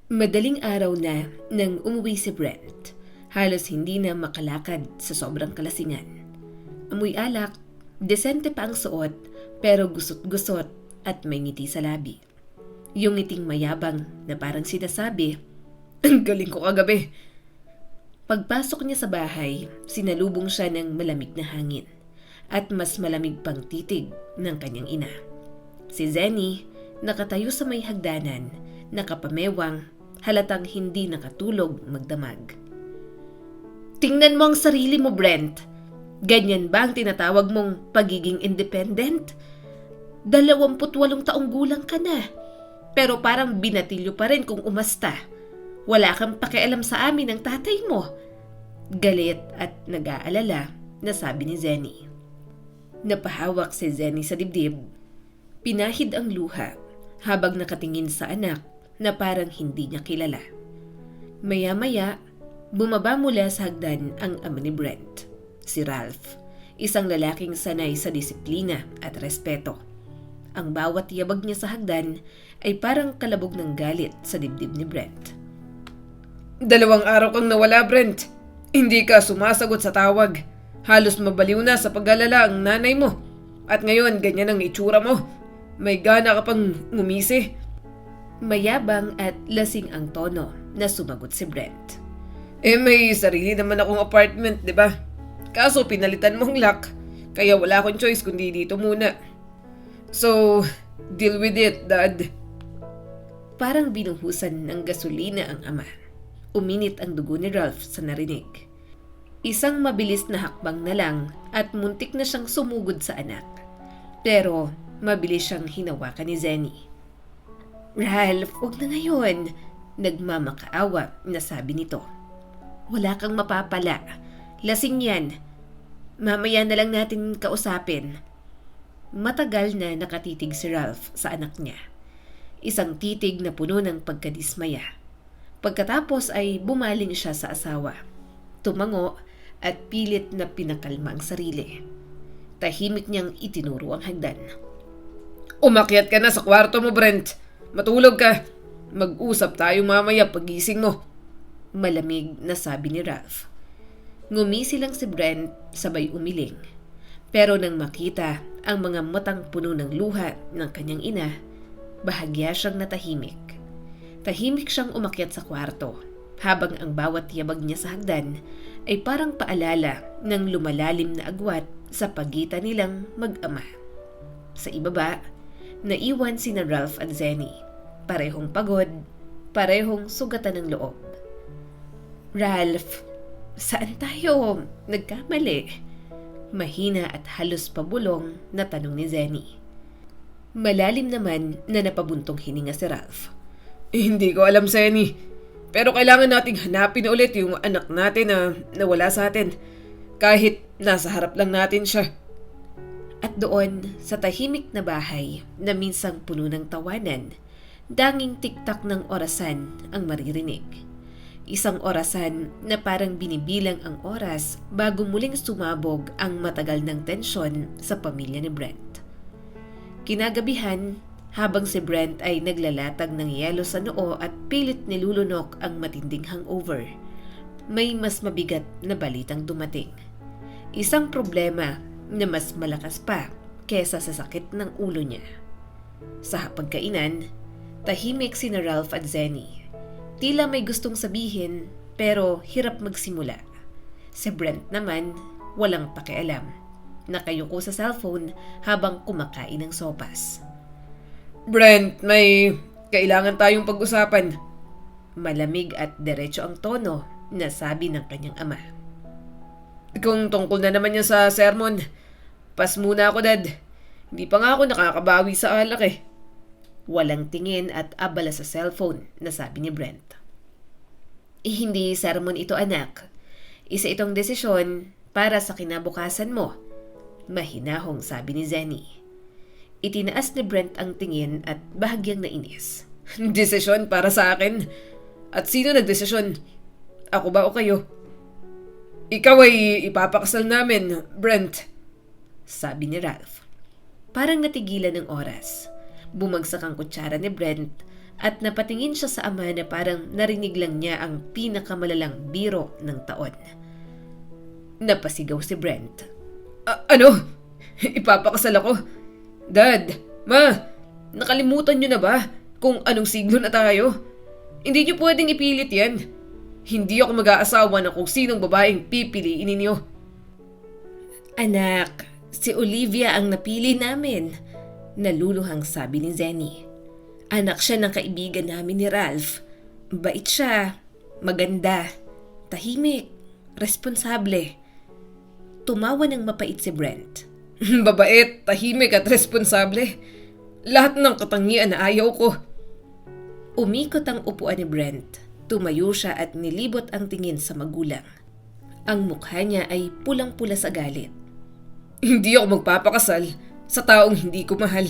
Madaling araw na nang umuwi si Brent. Halos hindi na makalakad sa sobrang kalasingan. Amoy alak, desente pa ang suot pero gusot-gusot at may ngiti sa labi. Yung ngiting mayabang na parang sinasabi, "Ang galing ko kagabi." Pagpasok niya sa bahay, sinalubong siya ng malamig na hangin at mas malamig pang titig ng kanyang ina. Si Zenny, nakatayo sa may hagdanan, nakapamewang, halatang hindi nakatulog magdamag. "Tingnan mo ang sarili mo, Brent. Ganyan ba ang tinatawag mong pagiging independent? 28 taong gulang ka na, pero parang binatilyo pa rin kung umasta. Wala kang pakialam sa amin ng tatay mo." Galit at nag-aalala na sabi ni Zenny. Napahawak si Zenny sa dibdib. Pinahid ang luha habang nakatingin sa anak na parang hindi niya kilala. Maya-maya, bumaba mula sa hagdan ang ama ni Brent, si Ralph, isang lalaking sanay sa disiplina at respeto. Ang bawat yabag niya sa hagdan ay parang kalabog ng galit sa dibdib ni Brent. "2 araw kang nawala, Brent. Hindi ka sumasagot sa tawag. Halos mabaliw na sa pag-alala ang nanay mo. At ngayon, ganyan ang itsura mo. May gana ka pang ngumisi." Mayabang at lasing ang tono na sumagot si Brent. May sarili naman akong apartment, di ba? Kaso pinalitan mong lock, kaya wala akong choice kundi dito muna. So, deal with it, Dad." Parang binuhusan ng gasolina ang ama. Uminit ang dugo ni Ralph sa narinig. Isang mabilis na hakbang na lang at muntik na siyang sumugod sa anak. Pero mabilis siyang hinawakan ni Zenny. "Ralph, huwag na ngayon," nagmamakaawa na sabi nito. "Wala kang mapapala. Lasing yan. Mamaya na lang natin kausapin." Matagal na nakatitig si Ralph sa anak niya. Isang titig na puno ng pagkadismaya. Pagkatapos ay bumaling siya sa asawa. Tumango at pilit na pinakalma ang sarili. Tahimik niyang itinuro ang hagdan. "Umakyat ka na sa kwarto mo, Brent. Matulog ka. Mag-usap tayo mamaya pagising mo." Malamig na sabi ni Ralph. Ngumisi lang si Brent sabay umiling. Pero nang makita ang mga matang puno ng luha ng kanyang ina, bahagya siyang natahimik. Tahimik siyang umakyat sa kwarto, habang ang bawat yabag niya sa hagdan ay parang paalala ng lumalalim na agwat sa pagitan nilang mag-ama. Sa ibaba, naiwan sina Ralph at Zenny. Parehong pagod, parehong sugatan ng loob. "Ralph, saan tayo nagkamali?" Mahina at halos pabulong na tanong ni Zenny. Malalim naman na napabuntong hininga si Ralph. "Hindi ko alam, Zenny. Pero kailangan nating hanapin ulit yung anak natin na nawala sa atin. Kahit nasa harap lang natin siya." At doon, sa tahimik na bahay na minsang puno ng tawanan, danging tiktak ng orasan ang maririnig. Isang orasan na parang binibilang ang oras bago muling sumabog ang matagal ng tensyon sa pamilya ni Brent. Kinagabihan, habang si Brent ay naglalatag ng yelo sa noo at pilit nilulunok ang matinding hangover, may mas mabigat na balitang dumating. Isang problema na mas malakas pa kesa sa sakit ng ulo niya. Sa hapagkainan, tahimik sina Ralph at Zenny. Tila may gustong sabihin pero hirap magsimula. Si Brent naman walang pakialam. Nakayuko sa cellphone habang kumakain ng sopas. "Brent, may kailangan tayong pag-usapan." Malamig at diretso ang tono na sabi ng kanyang ama. "Kung tungkol na naman yan sa sermon, pas muna ako, Dad. Hindi pa nga ako nakakabawi sa alak eh." Walang tingin at abala sa cellphone na sabi ni Brent. Hindi sermon ito, anak. Isa itong desisyon para sa kinabukasan mo." Mahinahong sabi ni Zenny. Itinaas ni Brent ang tingin at bahagyang nainis. "Desisyon para sa akin? At sino nagdesisyon? Ako ba o kayo?" "Ikaw ay ipapakasal namin, Brent," sabi ni Ralph. Parang natigilan ng oras. Bumagsak ang kutsara ni Brent at napatingin siya sa ama na parang narinig lang niya ang pinakamalalang biro ng taon. Napasigaw si Brent. Ano? Ipapakasal ako? Dad, Ma, nakalimutan niyo na ba kung anong siglo na tayo? Hindi niyo pwedeng ipilit yan. Hindi ako mag-aasawa na kung sinong babaeng pipiliin ninyo. Anak, si Olivia ang napili namin, naluluhang sabi ni Zenny. Anak siya ng kaibigan namin ni Ralph. Bait siya, maganda, tahimik, responsable. Tumawa ng mapait si Brent. Babait, tahimik at responsable. Lahat ng katangian na ayaw ko. Umikot ang upuan ni Brent. Tumayo siya at nilibot ang tingin sa magulang. Ang mukha niya ay pulang-pula sa galit. Hindi ako magpapakasal sa taong hindi ko mahal.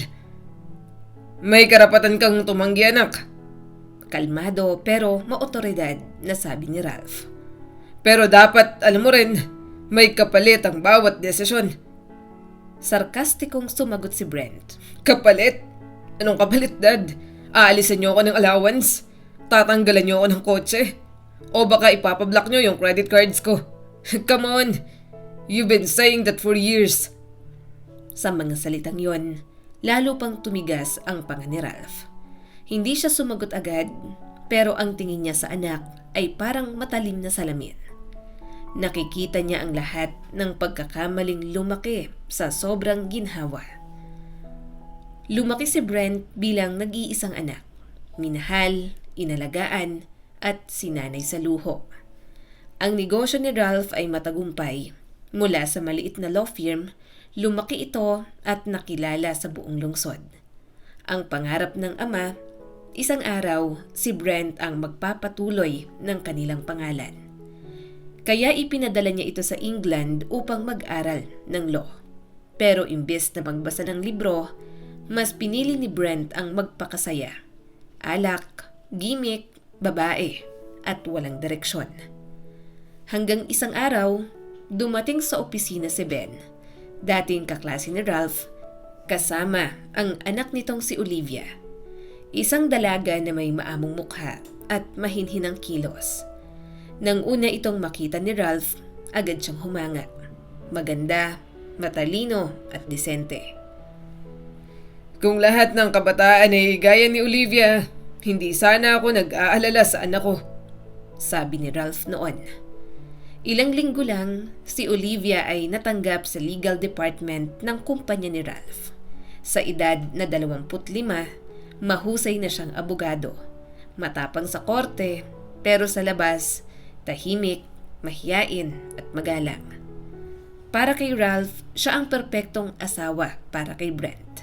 May karapatan kang tumanggi, anak. Kalmado pero maotoridad na sabi ni Ralph. Pero dapat, alam mo rin, may kapalit ang bawat desisyon. Sarkastikong sumagot si Brent. Kapalit? Anong kapalit, Dad? Aalisan niyo ako ng allowance? Tatanggalan niyo ako ng kotse? O baka ipapablock niyo yung credit cards ko? Come on! You've been saying that for years. Sa mga salitang yon, lalo pang tumigas ang panga ni Ralph. Hindi siya sumagot agad, pero ang tingin niya sa anak ay parang matalim na salamin. Nakikita niya ang lahat ng pagkakamaling lumaki sa sobrang ginhawa. Lumaki si Brent bilang nag-iisang anak. Minahal, inalagaan, at sinanay sa luho. Ang negosyo ni Ralph ay matagumpay. Mula sa maliit na law firm, lumaki ito at nakilala sa buong lungsod. Ang pangarap ng ama, isang araw si Brent ang magpapatuloy ng kanilang pangalan. Kaya ipinadala niya ito sa England upang mag-aral ng law. Pero imbes na magbasa ng libro, mas pinili ni Brent ang magpakasaya. Alak, gimmick, babae, at walang direksyon. Hanggang isang araw, dumating sa opisina si Ben, dating kaklase ni Ralph, kasama ang anak nitong si Olivia. Isang dalaga na may maamong mukha at mahinhinang kilos. Nang una itong makita ni Ralph, agad siyang humanga. Maganda, matalino at disente. Kung lahat ng kabataan ay gaya ni Olivia, hindi sana ako nag-aalala sa anak ko, sabi ni Ralph noon. Ilang linggo lang, si Olivia ay natanggap sa legal department ng kumpanya ni Ralph. Sa edad na 25, mahusay na siyang abogado. Matapang sa korte, pero sa labas, tahimik, mahiyain at magalang. Para kay Ralph, siya ang perpektong asawa para kay Brent.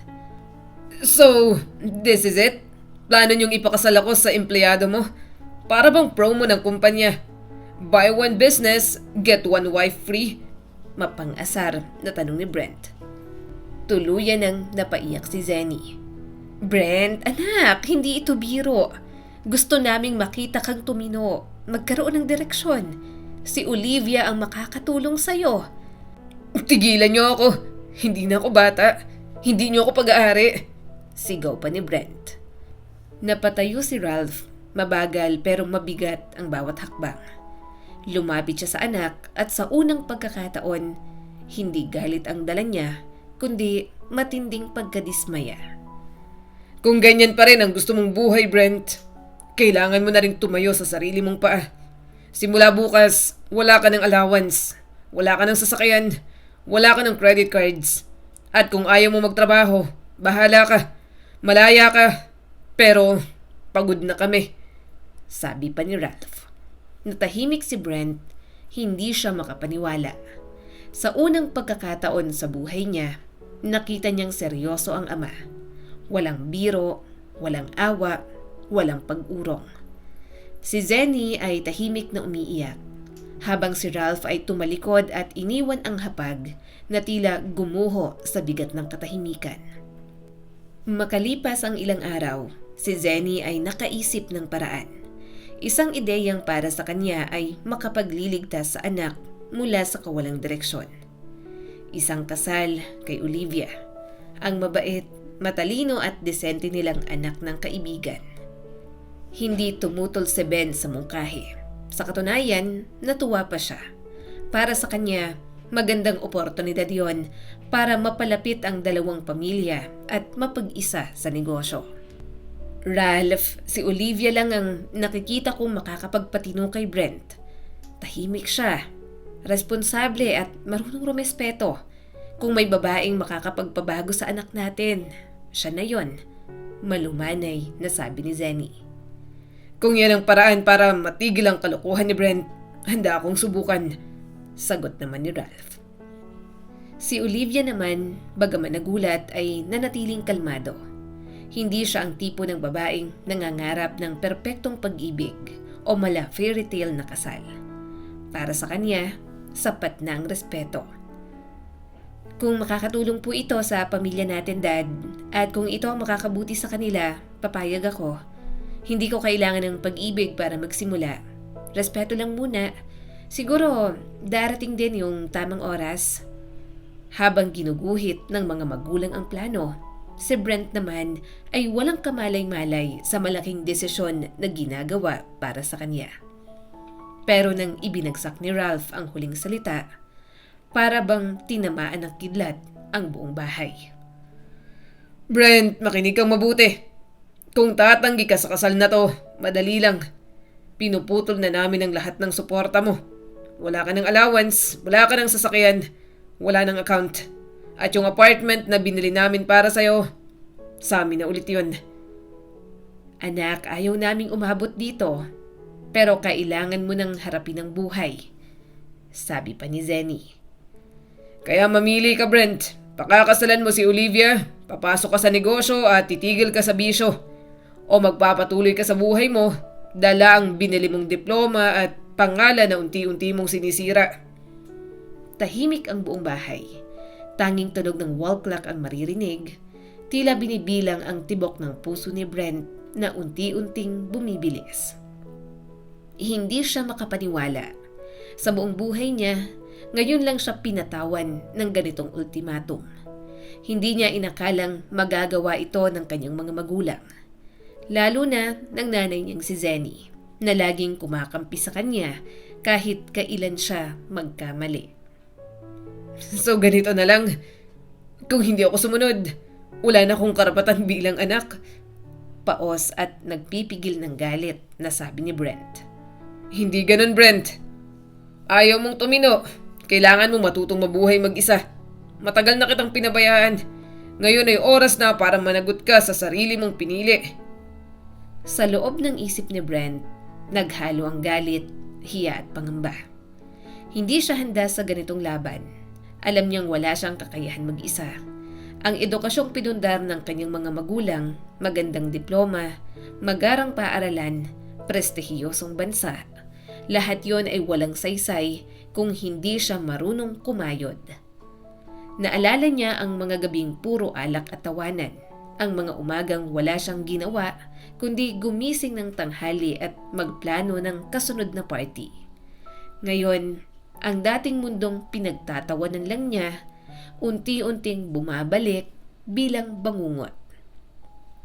So, this is it? Plano niyong ipakasal ako sa empleyado mo? Para bang promo ng kumpanya? Buy one business, get one wife free? Mapang-asar na tanong ni Brent. Tuluyan nang napaiyak si Zenny. Brent, anak, hindi ito biro. Gusto naming makita kang tumino, magkaroon ng direksyon. Si Olivia ang makakatulong sa'yo. Tigilan niyo ako. Hindi na ako bata. Hindi niyo ako pag-aari. Sigaw pa ni Brent. Napatayo si Ralph. Mabagal pero mabigat ang bawat hakbang. Lumapit siya sa anak at sa unang pagkakataon, hindi galit ang dala niya, kundi matinding pagkadismaya. Kung ganyan pa rin ang gusto mong buhay, Brent, kailangan mo na rin tumayo sa sarili mong paa. Simula bukas, wala ka ng allowance, wala ka ng sasakyan, wala ka ng credit cards. At kung ayaw mo magtrabaho, bahala ka, malaya ka, pero pagod na kami, sabi pa ni Ralph. Natahimik si Brent, hindi siya makapaniwala. Sa unang pagkakataon sa buhay niya, nakita niyang seryoso ang ama. Walang biro, walang awa, walang pag-urong. Si Zenny ay tahimik na umiiyak, habang si Ralph ay tumalikod at iniwan ang hapag na tila gumuho sa bigat ng katahimikan. Makalipas ang ilang araw, si Zenny ay nakaisip ng paraan. Isang ideyang para sa kanya ay makapagliligtas sa anak mula sa kawalang direksyon. Isang kasal kay Olivia, ang mabait, matalino at desente nilang anak ng kaibigan. Hindi tumutol si Ben sa mungkahi. Sa katunayan, natuwa pa siya. Para sa kanya, magandang oportunidad yon para mapalapit ang dalawang pamilya at mapag-isa sa negosyo. Ralph, si Olivia lang ang nakikita kong makakapagpatino kay Brent. Tahimik siya, responsable at marunong rumespeto. Kung may babaeng makakapagpabago sa anak natin, siya na yon. Malumanay na sabi ni Zenny. Kung yan ang paraan para matigil ang kalokohan ni Brent, handa akong subukan, sagot naman ni Ralph. Si Olivia naman, bagaman nagulat ay nanatiling kalmado. Hindi siya ang tipo ng babaeng nangangarap ng perpektong pag-ibig o mala fairy tale na kasal. Para sa kanya, sapat na ang respeto. Kung makakatulong po ito sa pamilya natin, Dad, at kung ito ang makakabuti sa kanila, papayag ako. Hindi ko kailangan ng pag-ibig para magsimula. Respeto lang muna. Siguro, darating din yung tamang oras. Habang ginuguhit ng mga magulang ang plano, si Brent naman ay walang kamalay-malay sa malaking desisyon na ginagawa para sa kanya. Pero nang ibinagsak ni Ralph ang huling salita, para bang tinamaan ng kidlat ang buong bahay. Brent, makinig kang mabuti. Kung tatanggi ka sa kasal na to, madali lang. Pinuputol na namin ang lahat ng suporta mo. Wala ka ng allowance, wala ka ng sasakyan, wala ng account. At yung apartment na binili namin para sa'yo, sa amin na ulit yun. Anak, ayaw naming umabot dito, pero kailangan mo nang harapin ang buhay, sabi pa ni Zenny. Kaya mamili ka, Brent. Pakakasalan mo si Olivia, papasok ka sa negosyo at titigil ka sa bisyo. O magpapatuloy ka sa buhay mo, dala ang binili mong diploma at pangalan na unti-unti mong sinisira. Tahimik ang buong bahay. Tanging tunog ng wall clock ang maririnig. Tila binibilang ang tibok ng puso ni Brent na unti-unting bumibilis. Hindi siya makapaniwala. Sa buong buhay niya, ngayon lang siya pinatawan ng ganitong ultimatum. Hindi niya inakalang magagawa ito ng kanyang mga magulang. Lalo na ng nanay niyang si Zenny, na laging kumakampi sa kanya kahit kailan siya magkamali. So ganito na lang. Kung hindi ako sumunod, wala na akong karapatan bilang anak. Paos at nagpipigil ng galit na sabi ni Brent. Hindi ganun, Brent. Ayaw mong tumino. Kailangan mo matutong mabuhay mag-isa. Matagal na kitang pinabayaan. Ngayon ay oras na para managot ka sa sarili mong pinili. Sa loob ng isip ni Brent, naghalo ang galit, hiya at pangamba. Hindi siya handa sa ganitong laban. Alam niyang wala siyang kakayahan mag-isa. Ang edukasyong pinundar ng kanyang mga magulang, magandang diploma, magarang paaralan, prestihiyosong bansa, lahat yon ay walang saysay kung hindi siya marunong kumayod. Naalala niya ang mga gabing puro alak at tawanan, ang mga umagang wala siyang ginawa kundi gumising ng tanghali at magplano ng kasunod na party. Ngayon, ang dating mundong pinagtatawanan lang niya, unti-unting bumabalik bilang bangungot.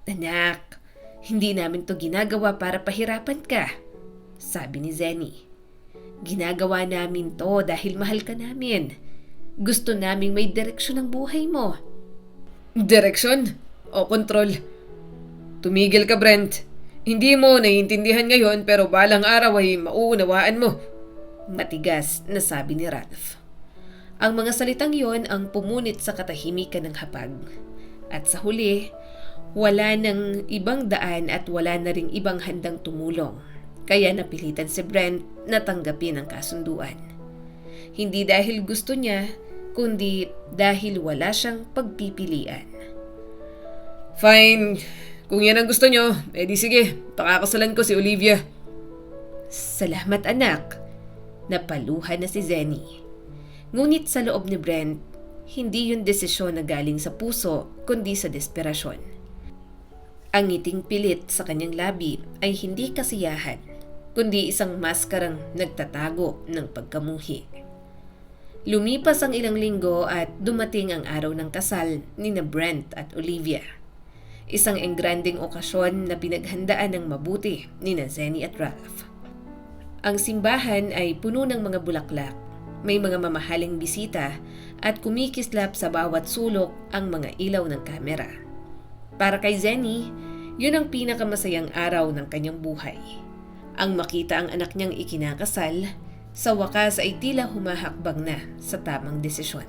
Anak, hindi namin to ginagawa para pahirapan ka, sabi ni Zenny. Ginagawa namin to dahil mahal ka namin. Gusto naming may direksyon ang buhay mo. Direksyon? O kontrol? Tumigil ka, Brent. Hindi mo naiintindihan ngayon pero balang araw ay mauunawaan mo. Matigas na sabi ni Ralph. Ang mga salitang yon ang pumunit sa katahimikan ng hapag. At sa huli, wala nang ibang daan at wala na ring ibang handang tumulong. Kaya napilitan si Brent na tanggapin ang kasunduan. Hindi dahil gusto niya, kundi dahil wala siyang pagpipilian. Fine. Kung yan ang gusto nyo, edi sige, pakakasalan ko si Olivia. Salamat, anak. Napaluhan na si Zenny. Ngunit sa loob ni Brent, hindi yun desisyon na galing sa puso, kundi sa desperasyon. Ang ngiting pilit sa kanyang labi ay hindi kasiyahan, kundi isang maskarang nagtatago ng pagkamuhi. Lumipas ang ilang linggo at dumating ang araw ng kasal ni na Brent at Olivia. Isang engranding okasyon na pinaghandaan ng mabuti ni Zenny at Ralph. Ang simbahan ay puno ng mga bulaklak, may mga mamahaling bisita at kumikislap sa bawat sulok ang mga ilaw ng kamera. Para kay Zenny, yun ang pinakamasayang araw ng kanyang buhay. Ang makita ang anak niyang ikinakasal, sa wakas ay tila humahakbang na sa tamang desisyon.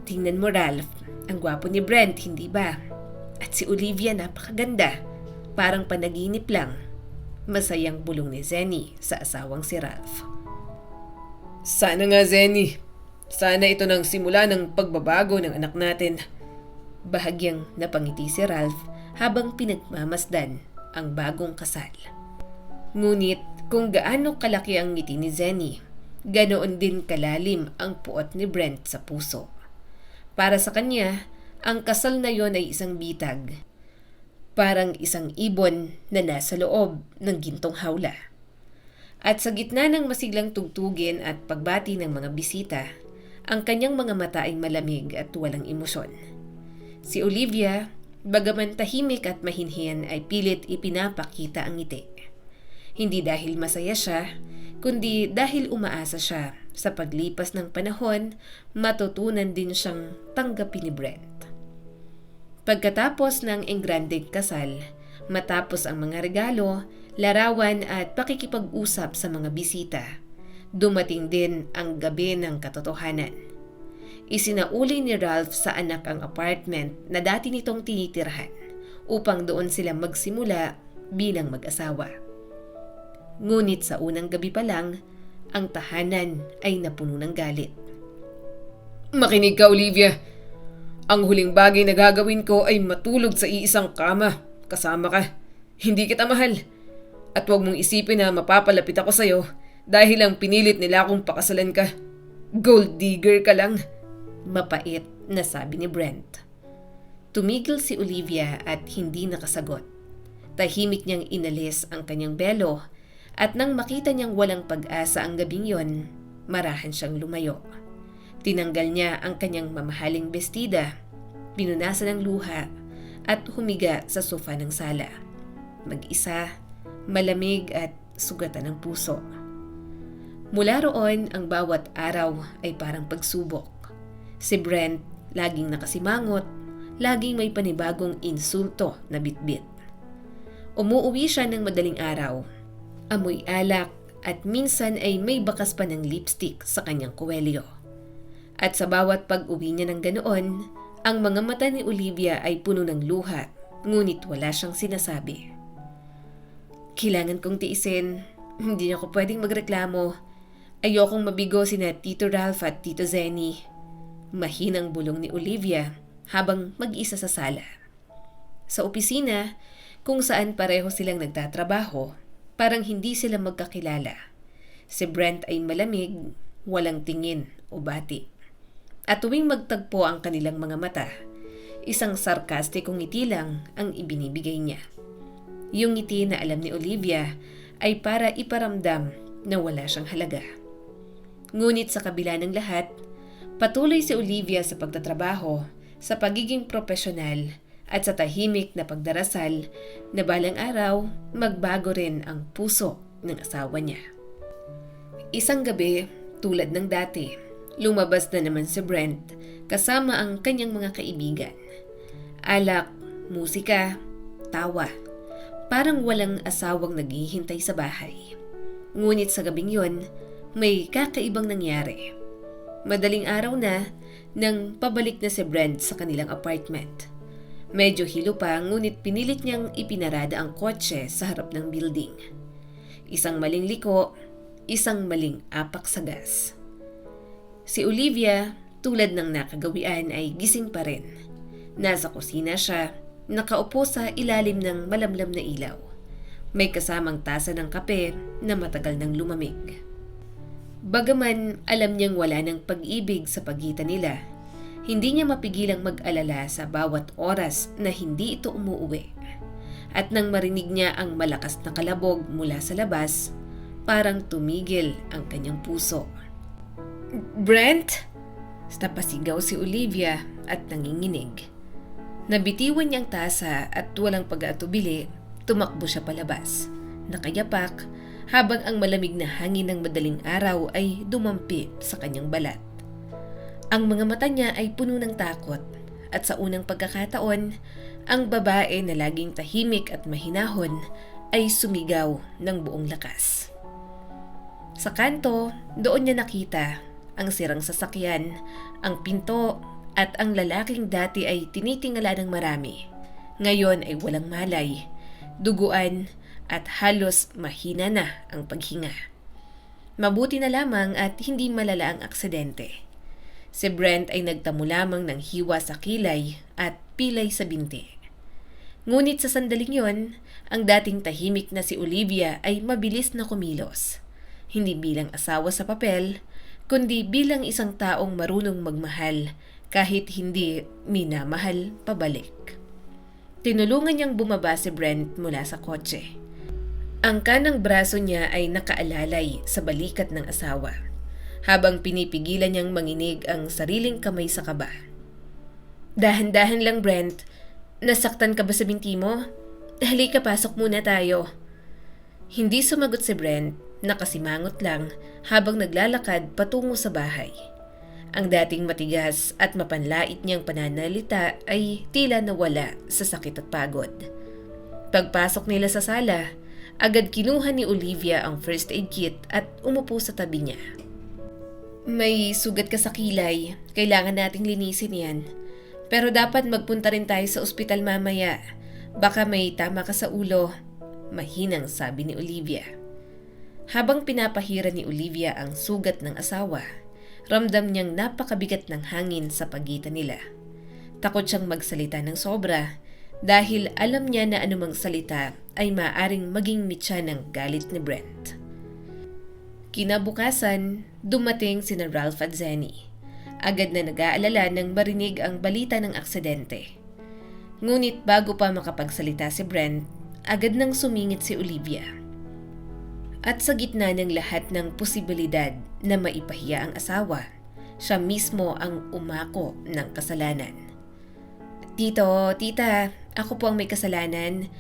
Tingnan mo Ralph, ang gwapo ni Brent, hindi ba? At si Olivia napakaganda, parang panaginip lang. Masayang bulong ni Zenny sa asawang si Ralph. Sana nga Zenny, sana ito nang simula ng pagbabago ng anak natin. Bahagyang napangiti si Ralph habang pinagmamasdan ang bagong kasal. Ngunit kung gaano kalaki ang ngiti ni Zenny, ganoon din kalalim ang puot ni Brent sa puso. Para sa kanya, ang kasal na yon ay isang bitag. Parang isang ibon na nasa loob ng gintong hawla. At sa gitna ng masiglang tugtugin at pagbati ng mga bisita, ang kanyang mga mata ay malamig at walang emosyon. Si Olivia, bagaman tahimik at mahinhin ay pilit ipinapakita ang ngiti. Hindi dahil masaya siya, kundi dahil umaasa siya sa paglipas ng panahon, matutunan din siyang tanggapin ni Brent. Pagkatapos ng engranding kasal, matapos ang mga regalo, larawan at pakikipag-usap sa mga bisita, dumating din ang gabi ng katotohanan. Isinauli ni Ralph sa anak ang apartment na dati nitong tinitirhan upang doon sila magsimula bilang mag-asawa. Ngunit sa unang gabi pa lang, ang tahanan ay napuno ng galit. Makinig ka, Olivia! Ang huling bagay na gagawin ko ay matulog sa iisang kama kasama ka. Hindi kita mahal. At huwag mong isipin na mapapalapit ako sa'yo dahil lang pinilit nila akong pakasalan ka. Gold digger ka lang. Mapait na sabi ni Brent. Tumigil si Olivia at hindi nakasagot. Tahimik niyang inalis ang kanyang belo at nang makita niyang walang pag-asa ang gabing yon, marahan siyang lumayo. Tinanggal niya ang kanyang mamahaling bestida, pinunasan ng luha at humiga sa sofa ng sala. Mag-isa, malamig at sugatan ng puso. Mula roon, ang bawat araw ay parang pagsubok. Si Brent laging nakasimangot, laging may panibagong insulto na bitbit. Umuuwi siya ng madaling araw, amoy alak at minsan ay may bakas pa ng lipstick sa kanyang kuwelyo. At sa bawat pag-uwi niya ng ganoon, ang mga mata ni Olivia ay puno ng luha, ngunit wala siyang sinasabi. Kailangan kong tiisin, hindi ako pwedeng magreklamo. Ayokong mabigo sina Tito Ralph at Tito Zenny. Mahinang bulong ni Olivia habang mag-isa sa sala. Sa opisina, kung saan pareho silang nagtatrabaho, parang hindi sila magkakilala. Si Brent ay malamig, walang tingin o bati. At tuwing magtagpo ang kanilang mga mata, isang sarkastikong ngiti lang ang ibinibigay niya. Yung ngiti na alam ni Olivia ay para iparamdam na wala siyang halaga. Ngunit sa kabila ng lahat, patuloy si Olivia sa pagtatrabaho, sa pagiging profesional at sa tahimik na pagdarasal na balang araw magbago rin ang puso ng asawa niya. Isang gabi, tulad ng dati, lumabas na naman si Brent kasama ang kanyang mga kaibigan. Alak, musika, tawa. Parang walang asawang naghihintay sa bahay. Ngunit sa gabing yon, may kakaibang nangyari. Madaling araw na nang pabalik na si Brent sa kanilang apartment. Medyo hilo pa, ngunit pinilit niyang ipinarada ang kotse sa harap ng building. Isang maling liko, isang maling apak sa gas. Si Olivia, tulad ng nakagawian, ay gising pa rin. Nasa kusina siya, nakaupo sa ilalim ng malamlam na ilaw. May kasamang tasa ng kape na matagal nang lumamig. Bagaman alam niyang wala ng pag-ibig sa pagitan nila, hindi niya mapigilang mag-alala sa bawat oras na hindi ito umuuwi. At nang marinig niya ang malakas na kalabog mula sa labas, parang tumigil ang kanyang puso. Brent? Napasigaw si Olivia at nanginginig. Nabitiwan niya ang tasa at walang pag-aatubili, tumakbo siya palabas. Nakayapak habang ang malamig na hangin ng madaling araw ay dumampi sa kanyang balat. Ang mga mata niya ay puno ng takot at sa unang pagkakataon, ang babae na laging tahimik at mahinahon ay sumigaw ng buong lakas. Sa kanto, doon niya nakita ang sirang sasakyan, ang pinto at ang lalaking dati ay tinitingala ng marami. Ngayon ay walang malay, duguan at halos mahina na ang paghinga. Mabuti na lamang at hindi malala ang aksidente. Si Brent ay nagtamo lamang ng hiwa sa kilay at pilay sa binti. Ngunit sa sandaling yon, ang dating tahimik na si Olivia ay mabilis na kumilos. Hindi bilang asawa sa papel, kundi bilang isang taong marunong magmahal kahit hindi minamahal pabalik. Tinulungan niyang bumaba si Brent mula sa kotse. Ang kanang braso niya ay nakaalalay sa balikat ng asawa, habang pinipigilan niyang manginig ang sariling kamay sa kaba. Dahan-dahan lang, Brent. Nasaktan ka ba sa binti mo? Halika, pasok muna tayo. Hindi sumagot si Brent, nakasimangot lang habang naglalakad patungo sa bahay. Ang dating matigas at mapanlait niyang pananalita ay tila nawala sa sakit at pagod. Pagpasok nila sa sala, agad kinuha ni Olivia ang first aid kit at umupo sa tabi niya. May sugat ka sa kilay, kailangan nating linisin yan. Pero dapat magpunta rin tayo sa ospital mamaya. Baka may tama ka sa ulo, mahinang sabi ni Olivia. Habang pinapahira ni Olivia ang sugat ng asawa, ramdam niyang napakabigat ng hangin sa pagitan nila. Takot siyang magsalita ng sobra dahil alam niya na anumang salita ay maaaring maging mitya ng galit ni Brent. Kinabukasan, dumating sina Ralph at Zenny. Agad na nag-aalala nang marinig ang balita ng aksidente. Ngunit bago pa makapagsalita si Brent, agad nang sumingit si Olivia. At sa gitna ng lahat ng posibilidad na maipahiya ang asawa, siya mismo ang umako ng kasalanan. Tito, tita, ako po ang may kasalanan.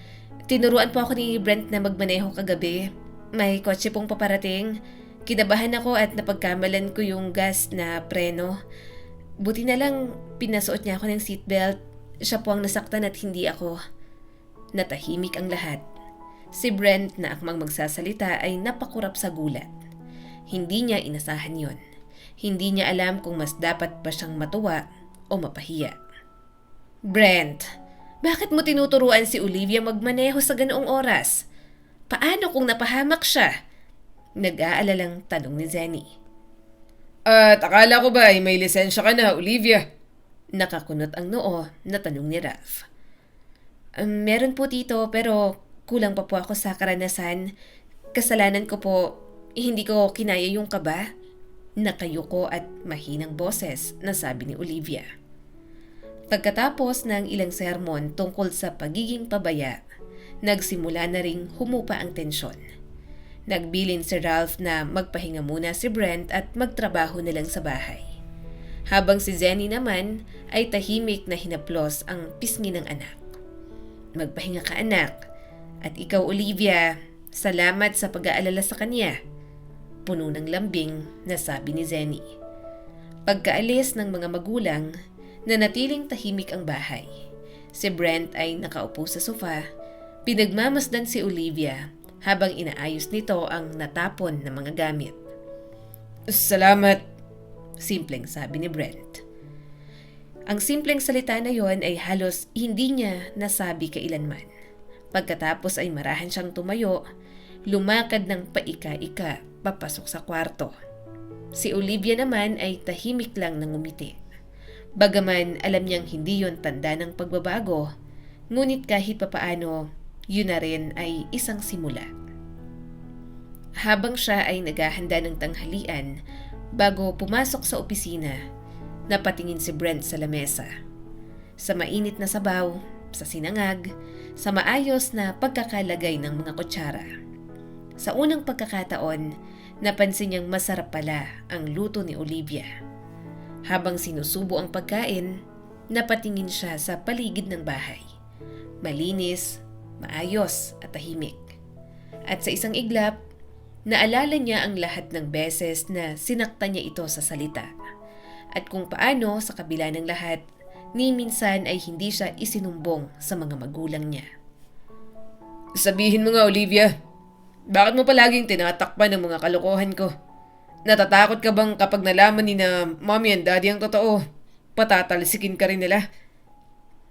Tinuruan po ako ni Brent na magmaneho kagabi. May kotse pong paparating. Kinabahan ako at napagkamalan ko yung gas na preno. Buti na lang pinasuot niya ako ng seatbelt. Siya po ang nasaktan at hindi ako. Natahimik ang lahat. Si Brent na akmang magsasalita ay napakurap sa gulat. Hindi niya inasahan yon. Hindi niya alam kung mas dapat pa siyang matuwa o mapahiya. Brent, bakit mo tinuturuan si Olivia magmaneho sa ganoong oras? Paano kung napahamak siya? Nag-aalalang tanong ni Zenny. At akala ko ba ay may lisensya ka na, Olivia? Nakakunot ang noo na tanong ni Ralph. Meron po, tito, pero kulang pa po ako sa karanasan. Kasalanan ko po, hindi ko kinaya yung kaba. Nakayuko at mahinang boses na sabi ni Olivia. Pagkatapos ng ilang sermon tungkol sa pagiging pabaya, nagsimula na ring humupa ang tensyon. Nagbilin si Ralph na magpahinga muna si Brent at magtrabaho na lang sa bahay. Habang si Zenny naman ay tahimik na hinaplos ang pisngi ng anak. Magpahinga ka, anak. At ikaw, Olivia, salamat sa pag-aalala sa kanya. Puno ng lambing na sabi ni Zenny. Pagkaalis ng mga magulang, nanatiling tahimik ang bahay. Si Brent ay nakaupo sa sofa, pinagmamasdan si Olivia habang inaayos nito ang natapon na mga gamit. Salamat, simpleng sabi ni Brent. Ang simpleng salita na yon ay halos hindi niya nasabi kailanman. Pagkatapos ay marahan siyang tumayo, lumakad ng paika-ika papasok sa kwarto. Si Olivia naman ay tahimik lang nang ngumiti. Bagaman alam niyang hindi yon tanda ng pagbabago, ngunit kahit papaano, yun na rin ay isang simula. Habang siya ay naghahanda ng tanghalian, bago pumasok sa opisina, napatingin si Brent sa lamesa. Sa mainit na sabaw, sa sinangag, sa maayos na pagkakalagay ng mga kutsara. Sa unang pagkakataon, napansin niyang masarap pala ang luto ni Olivia. Habang sinusubo ang pagkain, Napatingin siya sa paligid ng bahay. Malinis, maayos at tahimik. At sa isang iglap, naalala niya ang lahat ng beses na sinaktan niya ito sa salita. At kung paano sa kabila ng lahat, ni minsan ay hindi siya isinumbong sa mga magulang niya. Sabihin mo nga, Olivia, bakit mo palaging tinatakpan ang mga kalokohan ko? Natatakot ka bang kapag nalaman ni na mommy and daddy ang totoo, patatalsikin ka rin nila?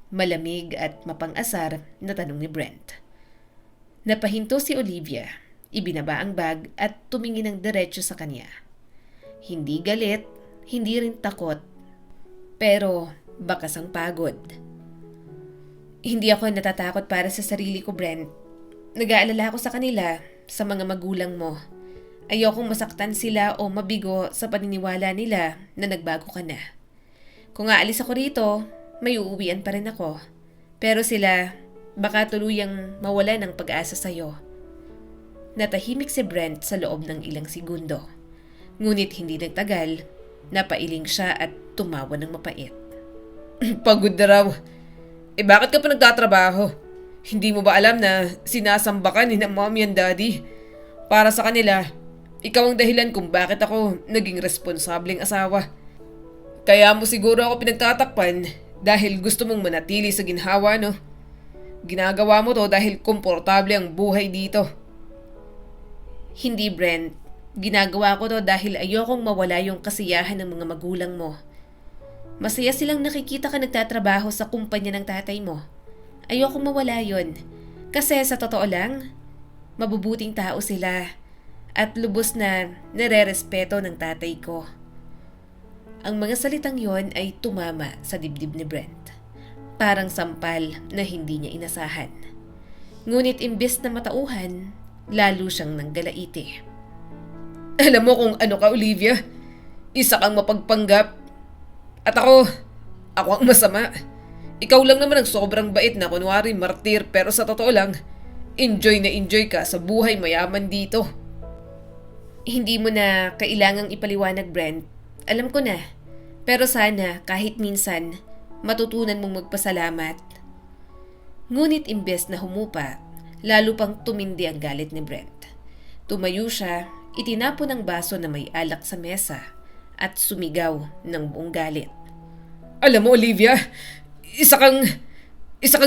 Malamig at mapang-asar na tanong ni Brent. Napahinto si Olivia, ibinaba ang bag at tumingin ng diretso sa kanya. Hindi galit, hindi rin takot, pero bakas ang pagod. Hindi ako natatakot para sa sarili ko, Brent. Nag-aalala ako sa kanila, sa mga magulang mo. Ayokong masaktan sila o mabigo sa paniniwala nila na nagbago ka na. Kung aalis ako rito, may uuwian pa rin ako. Pero sila, baka tuluyang mawala ng pag-asa sa'yo. Natahimik si Brent sa loob ng ilang segundo. Ngunit hindi nagtagal, napailing siya at tumawa ng mapait. Pagod na raw. Bakit ka pa nagtatrabaho? Hindi mo ba alam na sinasamba ka ni na mommy and daddy? Para sa kanila, ikaw ang dahilan kung bakit ako naging responsableng asawa. Kaya mo siguro ako pinagtatakpan dahil gusto mong manatili sa ginhawa, no? Ginagawa mo to dahil komportable ang buhay dito. Hindi, Brent. Ginagawa ko to dahil ayokong mawala yung kasiyahan ng mga magulang mo. Masaya silang nakikita ka nagtatrabaho sa kumpanya ng tatay mo. Ayokong mawala yon. Kasi sa totoo lang, mabubuting tao sila at lubos na nire-respeto ng tatay ko. Ang mga salitang yon ay tumama sa dibdib ni Brent. Parang sampal na hindi niya inasahan. Ngunit imbes na matauhan, lalo siyang nanggalaiti. Alam mo kung ano ka, Olivia? Isa kang mapagpanggap. At ako ang masama. Ikaw lang naman ang sobrang bait na kunwari martir, pero sa totoo lang, enjoy na enjoy ka sa buhay mayaman dito. Hindi mo na kailangang ipaliwanag, Brent. Alam ko na. Pero sana kahit minsan, matutunan mong magpasalamat. Ngunit imbes na humupa, lalo pang tumindi ang galit ni Brent. Tumayo siya, itinapon ang baso na may alak sa mesa at sumigaw ng buong galit. Alam mo, Olivia, isa kang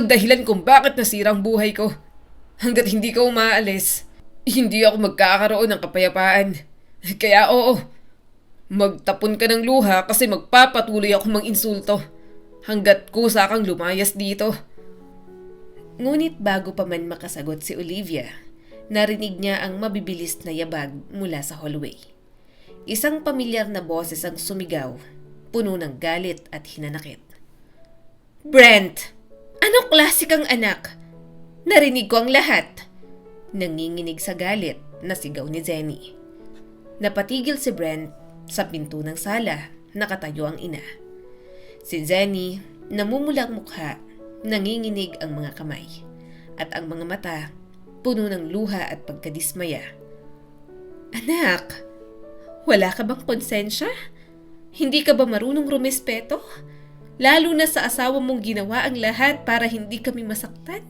dahilan kung bakit nasira ang buhay ko. Hanggat hindi ka umaalis, hindi ako magkakaroon ng kapayapaan. Kaya oo, magtapon ka ng luha kasi magpapatuloy ako mang-insulto hanggat kusa kang lumayas dito. Ngunit bago pa man makasagot si Olivia, narinig niya ang mabibilis na yabag mula sa hallway. Isang pamilyar na boses ang sumigaw, puno ng galit at hinanakit. Brent! Anong klase kang anak? Narinig ko ang lahat. Nanginginig sa galit na sigaw ni Zenny. Napatigil si Brent sa pinto ng sala, nakatayo ang ina. Si Zenny, namumulang mukha, nanginginig ang mga kamay. At ang mga mata, puno ng luha at pagkadismaya. Anak, wala ka bang konsensya? Hindi ka ba marunong rumespeto? Lalo na sa asawa mong ginawa ang lahat para hindi kami masaktan?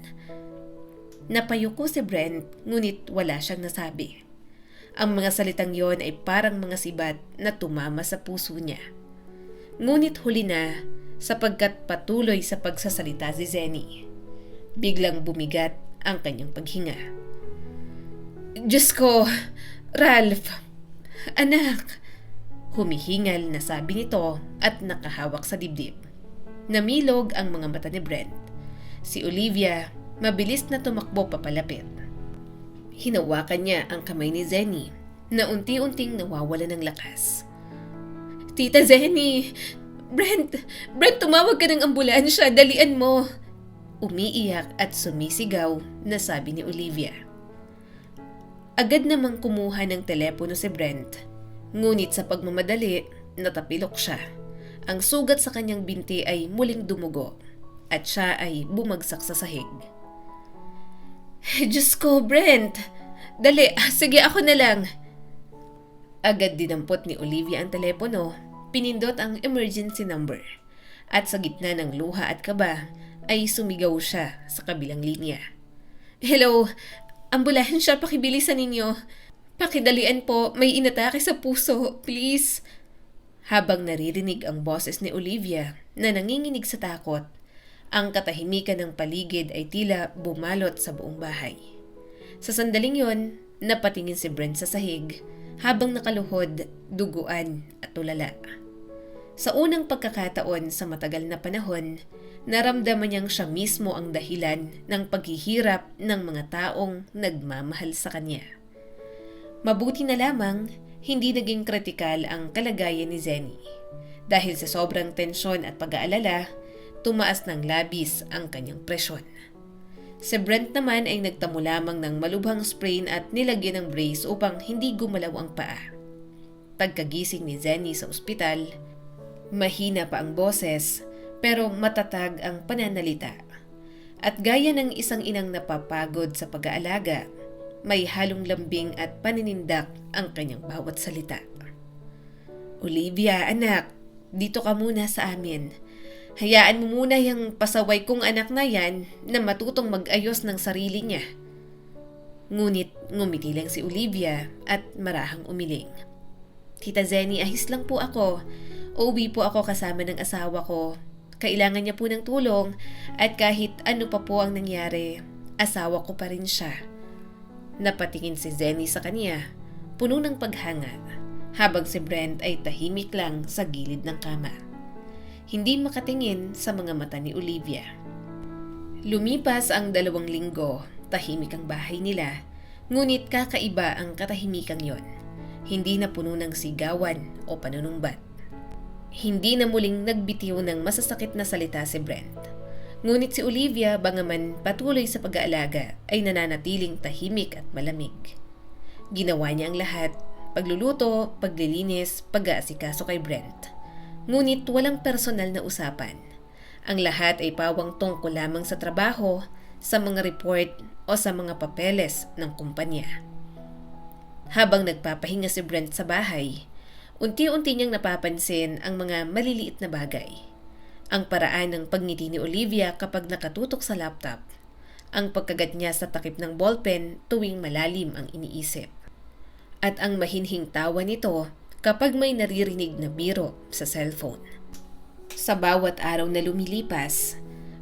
Napayuko si Brent, ngunit wala siyang nasabi. Ang mga salitang yon ay parang mga sibat na tumama sa puso niya. Ngunit huli na, sapagkat patuloy sa pagsasalita si Zenny. Biglang bumigat ang kanyang paghinga. Diyos ko, Ralph, anak, humihingal na sabi nito at nakahawak sa dibdib. Namilog ang mga mata ni Brent. Si Olivia, mabilis na tumakbo papalapit. Hinawakan niya ang kamay ni Zenny na unti-unting nawawala ng lakas. Tita Zenny! Brent, tumawag ka ng ambulansya, dalian mo! Umiiyak at sumisigaw na sabi ni Olivia. Agad namang kumuha ng telepono si Brent, ngunit sa pagmamadali, natapilok siya. Ang sugat sa kanyang binti ay muling dumugo at siya ay bumagsak sa sahig. Diyos ko, Brent! Dali, sige ako na lang! Agad dinampot ni Olivia ang telepono, pinindot ang emergency number At sa gitna ng luha at kaba, ay sumigaw siya sa kabilang linya. "Hello! Ambulansya, pakibilisan ninyo! Pakidalian po, may inatake sa puso, please!" Habang naririnig ang boses ni Olivia na nanginginig sa takot, ang katahimikan ng paligid ay tila bumalot sa buong bahay. Sa sandaling yon, napatingin si Brent sa sahig habang nakaluhod, duguan at tulala. Sa unang pagkakataon sa matagal na panahon, naramdaman niyang siya mismo ang dahilan ng paghihirap ng mga taong nagmamahal sa kanya. Mabuti na lamang, hindi naging kritikal ang kalagayan ni Zenny. Dahil sa sobrang tensyon at pag-aalala, tumaas ng labis ang kanyang presyon. Si Brent naman ay nagtamo lamang ng malubhang sprain at nilagyan ng brace upang hindi gumalaw ang paa. Pagkagising ni Zenny sa ospital, mahina pa ang boses pero matatag ang pananalita. At gaya ng isang inang napapagod sa pag-aalaga, may halong lambing at paninindak ang kanyang bawat salita. "Olivia, anak, dito ka muna sa amin. Hayaan mo muna yung pasaway kong anak na yan na matutong mag-ayos ng sarili niya." Ngunit ngumiti lang si Olivia at marahang umiling. "Tita Zenny, ahis lang po ako. Uuwi po ako kasama ng asawa ko. Kailangan niya po ng tulong at kahit ano pa po ang nangyari, asawa ko pa rin siya." Napatingin si Zenny sa kanya, puno ng paghanga, habang si Brent ay tahimik lang sa gilid ng kama. Hindi makatingin sa mga mata ni Olivia. Lumipas ang 2 linggo, tahimik ang bahay nila, ngunit kakaiba ang katahimikang yon. Hindi na puno ng sigawan o panunumbat. Hindi na muling nagbitiw ng masasakit na salita si Brent. Ngunit si Olivia, bangaman patuloy sa pag-aalaga, ay nananatiling tahimik at malamig. Ginawa niya ang lahat, pagluluto, paglilinis, pag-aasikaso kay Brent. Ngunit walang personal na usapan. Ang lahat ay pawang tungkol lamang sa trabaho, sa mga report o sa mga papeles ng kumpanya. Habang nagpapahinga si Brent sa bahay, unti-unti niyang napapansin ang mga maliliit na bagay. Ang paraan ng pagngiti ni Olivia kapag nakatutok sa laptop, ang pagkagat niya sa takip ng ballpen tuwing malalim ang iniisip, at ang mahinhing tawa nito kapag may naririnig na biro sa cellphone. Sa bawat araw na lumilipas,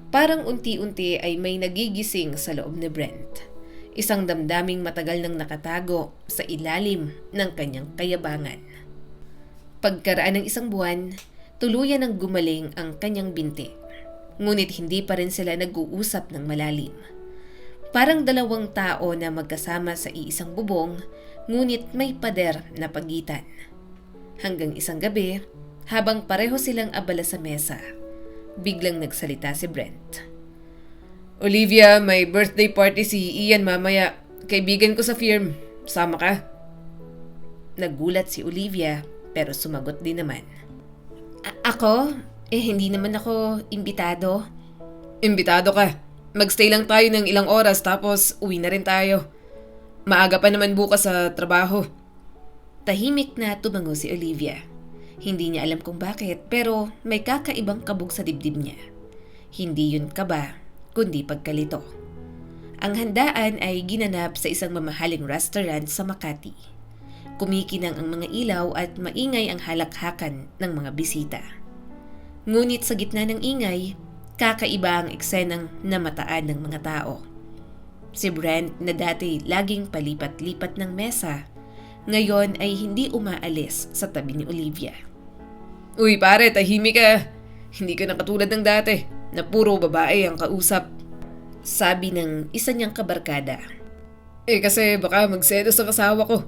parang unti-unti ay may nagigising sa loob ni Brent. Isang damdaming matagal nang nakatago sa ilalim ng kanyang kayabangan. Pagkaraan ng 1 buwan, tuluyan ng gumaling ang kanyang binti. Ngunit hindi pa rin sila nag-uusap ng malalim. Parang 2 tao na magkasama sa iisang bubong, ngunit may pader na pagitan. Hanggang isang gabi, habang pareho silang abala sa mesa, biglang nagsalita si Brent. "Olivia, may birthday party si Ian mamaya. Kaibigan ko sa firm. Sama ka?" Nagulat si Olivia pero sumagot din naman. Ako? Hindi naman ako imbitado." "Imbitado ka. Magstay lang tayo ng ilang oras tapos uwi na rin tayo. Maaga pa naman bukas sa trabaho." Tahimik na tumango si Olivia. Hindi niya alam kung bakit pero may kakaibang kabog sa dibdib niya. Hindi yun kaba, kundi pagkalito. Ang handaan ay ginanap sa isang mamahaling restaurant sa Makati. Kumikinang ang mga ilaw at maingay ang halakhakan ng mga bisita. Ngunit sa gitna ng ingay, kakaiba ang eksenang namataan ng mga tao. Si Brent na dati laging palipat-lipat ng mesa, ngayon ay hindi umaalis sa tabi ni Olivia. "Uy pare, tahimik ka. Hindi ka na katulad ng dati, na puro babae ang kausap," sabi ng isa niyang kabarkada. Kasi baka magselos ang asawa ko."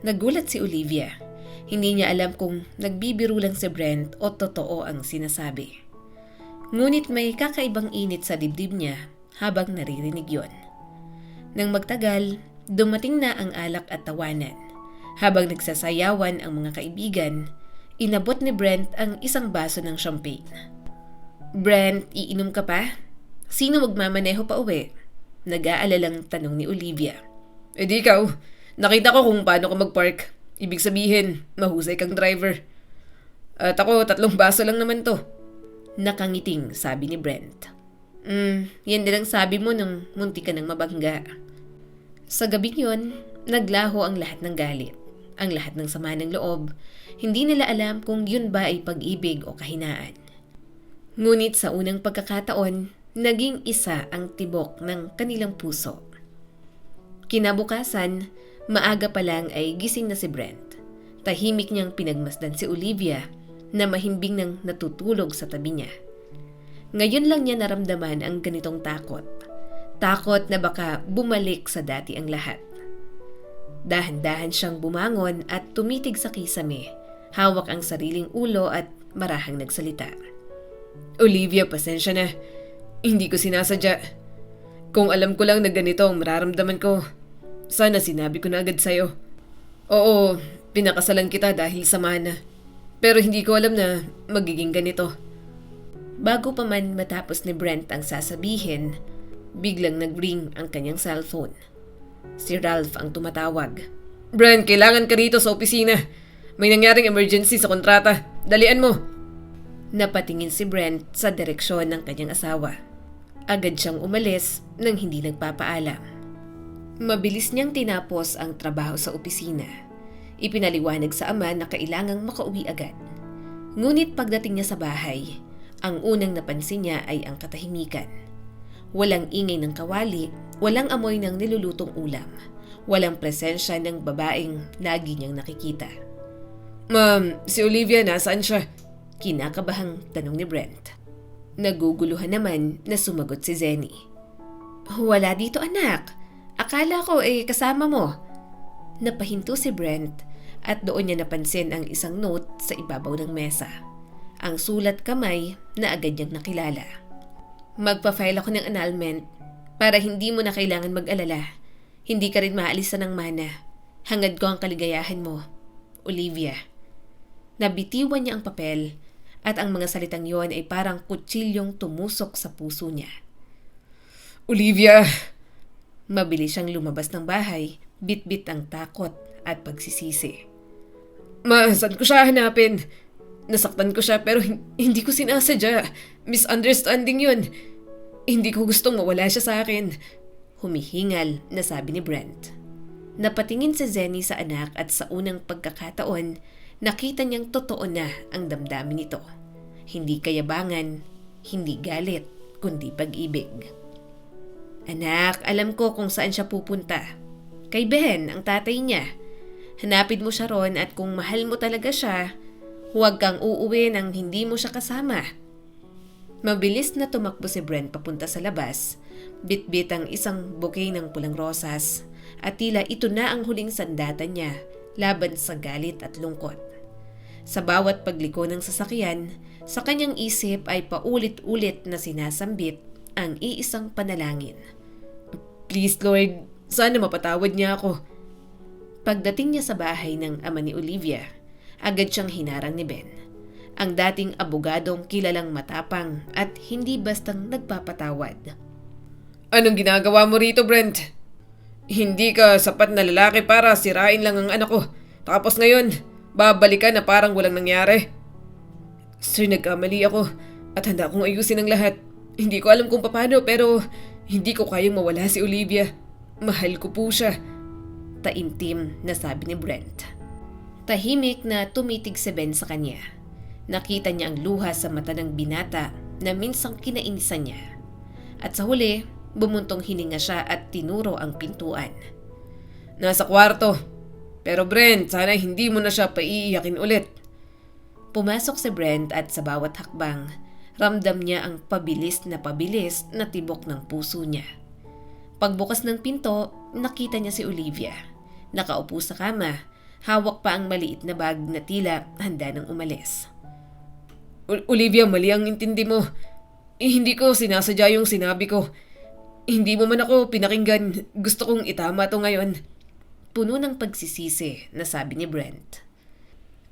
Nagulat si Olivia. Hindi niya alam kung nagbibiro lang si Brent o totoo ang sinasabi. Ngunit may kakaibang init sa dibdib niya habang naririnig yon. Nang magtagal, dumating na ang alak at tawanan. Habang nagsasayawan ang mga kaibigan, inabot ni Brent ang 1 baso ng champagne. "Brent, iinom ka pa? Sino magmamaneho pa uwi?" Nag-aalalang tanong ni Olivia. "Di ikaw. Nakita ko kung paano ka mag-park. Ibig sabihin, mahusay kang driver. At ako, 3 baso lang naman to." Nakangiting sabi ni Brent. Yan din ang sabi mo nung munti ka ng mabangga. Sa gabing yun, naglaho ang lahat ng galit, ang lahat ng sama ng loob. Hindi nila alam kung yun ba ay pag-ibig o kahinaan. Ngunit sa unang pagkakataon, naging isa ang tibok ng kanilang puso. Kinabukasan, maaga pa lang ay gising na si Brent. Tahimik niyang pinagmasdan si Olivia na mahimbing nang natutulog sa tabi niya. Ngayon lang niya naramdaman ang ganitong takot. Takot na baka bumalik sa dati ang lahat. Dahan-dahan siyang bumangon at tumitig sa kisame. Hawak ang sariling ulo at marahang nagsalita. Olivia, pasensya na. Hindi ko sinasadya. Kung alam ko lang na ganito ang mararamdaman ko, sana sinabi ko na agad sa'yo. Oo, pinakasalan kita dahil sa mana. Pero hindi ko alam na magiging ganito. Bago pa man matapos ni Brent ang sasabihin, biglang nag-ring ang kanyang cellphone. Si Ralph ang tumatawag. Brent, kailangan ka rito sa opisina. May nangyaring emergency sa kontrata. Dalian mo. Napatingin si Brent sa direksyon ng kanyang asawa. Agad siyang umalis nang hindi nagpapaalam. Mabilis niyang tinapos ang trabaho sa opisina. Ipinaliwanag sa ama na kailangang makauwi agad. Ngunit pagdating niya sa bahay, ang unang napansin niya ay ang katahimikan. Walang ingay ng kawali, walang amoy ng nilulutong ulam, walang presensya ng babaeng lagi niyang nakikita. Ma'am, si Olivia nasaan siya? Kinakabahang tanong ni Brent. Naguguluhan naman na sumagot si Zenny. Wala dito anak. Akala ko kasama mo. Napahinto si Brent at doon niya napansin ang isang note sa ibabaw ng mesa. Ang sulat kamay na agad niyang nakilala. Magpa-file ako ng annulment para hindi mo na kailangan mag-alala. Hindi ka rin maalisan ng mana. Hangad ko ang kaligayahan mo, Olivia. Nabitiwan niya ang papel at ang mga salitang yon ay parang kutsilyong tumusok sa puso niya. Olivia! Mabilis siyang lumabas ng bahay, bit-bit ang takot at pagsisisi. Ma, saan ko siya hanapin? Nasaktan ko siya pero hindi ko sinasadya. Misunderstanding yun. Hindi ko gustong mawala siya sa akin. Humihingal na sabi ni Brent. Napatingin si Zenny sa anak at sa unang pagkakataon, nakita niyang totoo na ang damdamin nito. Hindi kayabangan, hindi galit, kundi pag-ibig. Anak, alam ko kung saan siya pupunta. Kay Ben, ang tatay niya. Hanapin mo siya ron at kung mahal mo talaga siya, huwag kang uuwi nang hindi mo siya kasama. Mabilis na tumakbo si Brent papunta sa labas. Bit-bit ang isang bouquet ng pulang rosas at tila ito na ang huling sandatan niya laban sa galit at lungkot. Sa bawat pagliko ng sasakyan, sa kanyang isip ay paulit-ulit na sinasambit ang iisang panalangin. Please Lord, sana mapatawad niya ako. Pagdating niya sa bahay ng ama ni Olivia, agad siyang hinarang ni Ben. Ang dating abogadong kilalang matapang at hindi bastang nagpapatawad. Anong ginagawa mo rito, Brent? Hindi ka sapat na lalaki para sirain lang ang anak ko. Tapos ngayon, babalik ka na parang walang nangyari. Sir, nagkamali ako at handa akong ayusin ang lahat. Hindi ko alam kung paano pero hindi ko kayang mawala si Olivia. Mahal ko po siya. Taimtim na sabi ni Brent. Tahimik na tumitig si Ben sa kanya. Nakita niya ang luha sa mata ng binata na minsang kinainisan niya. At sa huli, bumuntong hininga siya at tinuro ang pintuan. Nasa kwarto. Pero Brent, sana hindi mo na siya paiiyakin ulit. Pumasok si Brent at sa bawat hakbang, ramdam niya ang pabilis na tibok ng puso niya. Pagbukas ng pinto, nakita niya si Olivia. Nakaupo sa kama, hawak pa ang maliit na bag na tila handa nang umalis. Olivia, mali ang intindi mo. Hindi ko sinasadya yung sinabi ko. Hindi mo man ako pinakinggan. Gusto kong itama to ngayon. Puno ng pagsisisi na sabi ni Brent.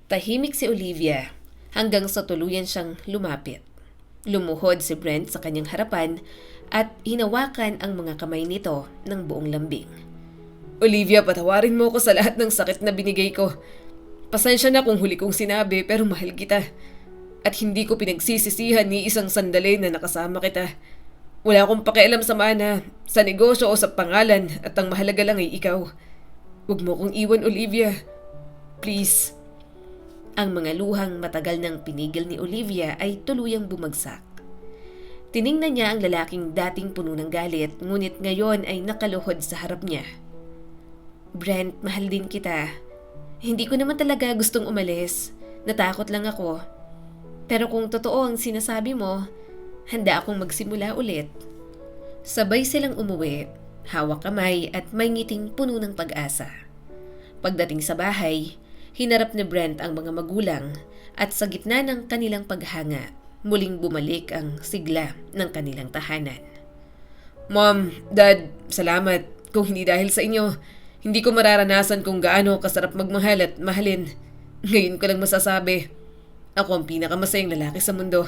Tahimik si Olivia hanggang sa tuluyan siyang lumapit. Lumuhod si Brent sa kanyang harapan at hinawakan ang mga kamay nito ng buong lambing. Olivia, patawarin mo ko sa lahat ng sakit na binigay ko. Pasensya na kung huli kong sinabi pero mahal kita. At hindi ko pinagsisisihan ni isang sandali na nakasama kita. Wala akong pakialam sa mana, sa negosyo o sa pangalan at ang mahalaga lang ay ikaw. Huwag mo kong iwan, Olivia. Please. Ang mga luhang matagal nang pinigil ni Olivia ay tuluyang bumagsak. Tiningnan niya ang lalaking dating puno ng galit, ngunit ngayon ay nakaluhod sa harap niya. Brent, mahal din kita. Hindi ko naman talaga gustong umalis. Natakot lang ako. Pero kung totoo ang sinasabi mo, handa akong magsimula ulit. Sabay silang umuwi, hawak kamay at may ngiting puno ng pag-asa. Pagdating sa bahay, hinarap ni Brent ang mga magulang at sa gitna ng kanilang paghanga, muling bumalik ang sigla ng kanilang tahanan. Mom, Dad, salamat. Kung hindi dahil sa inyo, hindi ko mararanasan kung gaano kasarap magmahal at mahalin. Ngayon ko lang masasabi, ako ang pinakamasayang lalaki sa mundo.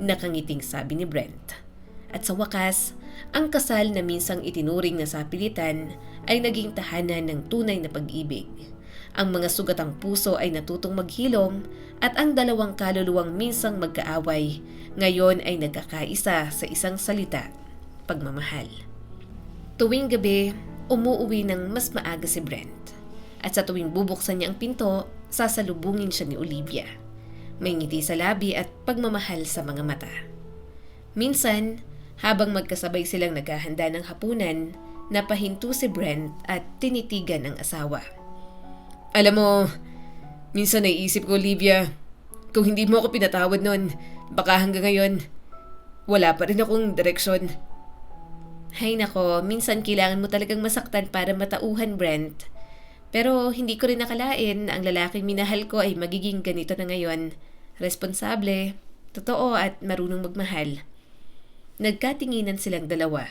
Nakangiting sabi ni Brent. At sa wakas, ang kasal na minsang itinuring na sapilitan ay naging tahanan ng tunay na pag-ibig. Ang mga sugatang puso ay natutong maghilom at ang dalawang kaluluwang minsang magkaaway ngayon ay nagkakaisa sa isang salita, pagmamahal. Tuwing gabi, umuuwi ng mas maaga si Brent. At sa tuwing bubuksan niya ang pinto, sasalubungin siya ni Olivia. May ngiti sa labi at pagmamahal sa mga mata. Minsan, habang magkasabay silang naghahanda ng hapunan, napahinto si Brent at tinitigan ang asawa. Alam mo, minsan naiisip ko, Olivia, kung hindi mo ako pinatawad noon, baka hanggang ngayon, wala pa rin akong direksyon. Hay nako, minsan kailangan mo talagang masaktan para matauhan, Brent. Pero hindi ko rin nakalain na ang lalaking minahal ko ay magiging ganito na ngayon. Responsable, totoo at marunong magmahal. Nagkatinginan silang dalawa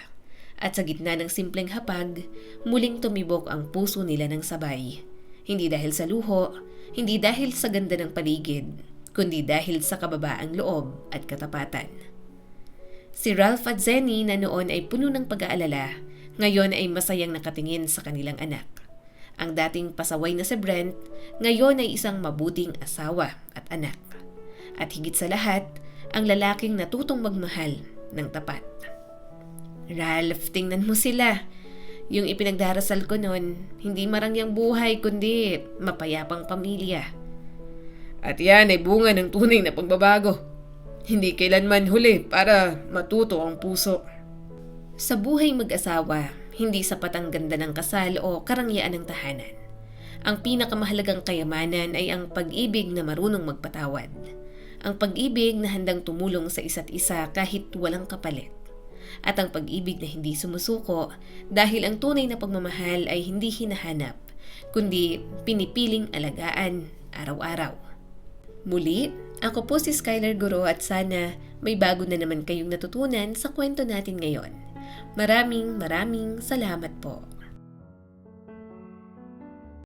at sa gitna ng simpleng hapag, muling tumibok ang puso nila ng sabay. Hindi dahil sa luho, hindi dahil sa ganda ng paligid, kundi dahil sa kababaang loob at katapatan. Si Ralph at Zenny na noon ay puno ng pag-aalala, ngayon ay masayang nakatingin sa kanilang anak. Ang dating pasaway na si Brent, ngayon ay isang mabuting asawa at anak. At higit sa lahat, ang lalaking natutong magmahal ng tapat. Ralph, tingnan mo sila. Yung ipinagdarasal ko noon, hindi marangyang buhay kundi mapayapang pamilya. At yan ay bunga ng tunay na pagbabago. Hindi kailanman huli para matuto ang puso. Sa buhay mag-asawa, hindi sapat ang ganda ng kasal o karangyaan ng tahanan. Ang pinakamahalagang kayamanan ay ang pag-ibig na marunong magpatawad. Ang pag-ibig na handang tumulong sa isa't isa kahit walang kapalit. At ang pag-ibig na hindi sumusuko dahil ang tunay na pagmamahal ay hindi hinahanap, kundi pinipiling alagaan araw-araw. Muli, ako po si Skylar Guro at sana may bago na naman kayong natutunan sa kwento natin ngayon. Maraming salamat po.